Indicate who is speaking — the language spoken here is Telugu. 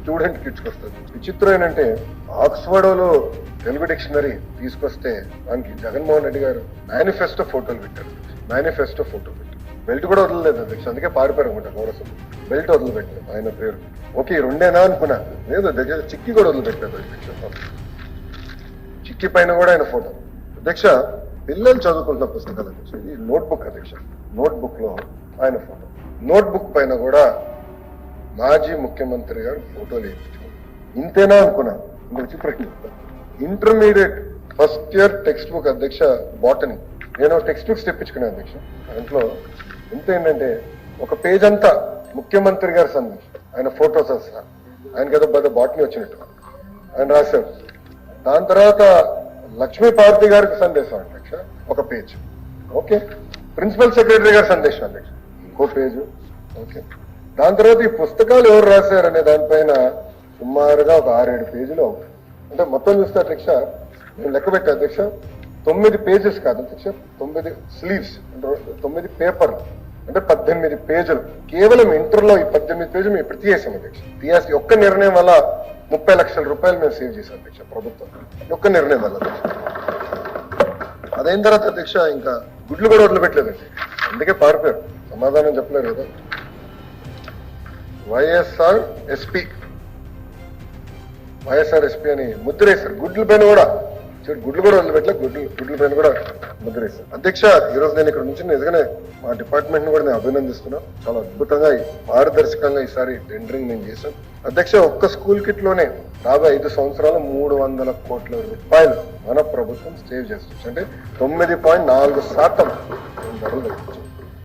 Speaker 1: స్టూడెంట్ కిడ్స్కి వస్తుంది. విచిత్రం ఏంటంటే ఆక్స్ఫర్డ్ లో తెలుగు డిక్షనరీ తీసుకొస్తే దానికి జగన్మోహన్ రెడ్డి గారు మేనిఫెస్టో ఫోటోలు పెట్టారు. మేనిఫెస్టో ఫోటో పెట్టారు. బెల్ట్ కూడా వదలలేదు అధ్యక్ష, అందుకే పారిపోయారు అనుకుంటా గౌరవ. బెల్ట్ వదిలిపెట్టారు ఆయన పేరు. ఓకే రెండేనా అనుకున్నా, లేదు అధ్యక్ష చిక్కి కూడా వదిలిపెట్టారు అధ్యక్ష. చిక్కి పైన కూడా ఆయన ఫోటో. అధ్యక్ష పిల్లలు చదువుకుంటున్న పుస్తకాలు అధ్యక్ష, ఈ నోట్బుక్ అధ్యక్ష, నోట్బుక్ లో ఆయన ఫోటో. నోట్బుక్ పైన కూడా మాజీ ముఖ్యమంత్రి గారు ఫోటోలు వేయించుకోండి. ఇంతేనా అనుకున్నా. Intermediate first year text book అధ్యక్ష బాటనీ. నేను టెక్స్ట్ బుక్స్ తెప్పించుకున్నాను అధ్యక్ష. దాంట్లో ఇంత ఏంటంటే ఒక పేజ్ అంతా ముఖ్యమంత్రి గారి సందేశం, ఆయన ఫోటోస్ వస్తారు. ఆయనకి ఏదో పెద్ద బాటనీ వచ్చినట్టు ఆయన రాశారు. దాని తర్వాత లక్ష్మీపార్వతి గారికి సందేశం అధ్యక్ష ఒక పేజ్. ఓకే, ప్రిన్సిపల్ సెక్రటరీ గారి సందేశం అధ్యక్ష ఇంకో పేజు. ఓకే, దాని తర్వాత ఈ పుస్తకాలు ఎవరు రాశారు అనే దానిపైన సుమారుగా ఒక 6-7 పేజీలు అవుతాయి. అంటే మొత్తం చూస్తే అధ్యక్ష నేను లెక్క పెట్టా అధ్యక్ష 9 పేజెస్ కాదు అధ్యక్ష, 9 స్లీవ్స్, 9 పేపర్లు, అంటే 18 పేజీలు. కేవలం ఇంటర్లో ఈ 18 పేజీలు మేము ఇప్పుడు తీయేసాం అధ్యక్ష. తీయాల్సి ఒక్క నిర్ణయం వల్ల 30 లక్షల రూపాయలు మేము సేవ్ చేసాం అధ్యక్ష ప్రభుత్వం. ఒక్క నిర్ణయం వల్ల అధ్యక్ష. అదైన తర్వాత అధ్యక్ష ఇంకా గుడ్లు కూడా వదిలిపెట్టలేదండి, అందుకే పారిపోయారు. సమాధానం చెప్పలేరు కదా. వైఎస్ఆర్ ఎస్పీ అని ముద్రేశారు. గుడ్ల పైన కూడా గుడ్లు కూడా వదిలిపెట్టలే, గుడ్ల పైన కూడా ముద్రేశారు. అధ్యక్ష ఈరోజు నేను ఇక్కడ నుంచి నిజంగానే మా డిపార్ట్మెంట్ ని కూడా నేను అభినందిస్తున్నాను. చాలా అద్భుతంగా పారదర్శకంగా ఈసారి టెండరింగ్ మేము చేశాం అధ్యక్ష. ఒక్క స్కూల్ కిట్ లోనే రాబోయే 5 సంవత్సరాలు 300 కోట్ల రూపాయలు మన ప్రభుత్వం సేవ్ చేస్తుంది. అంటే 9.4% ధరలు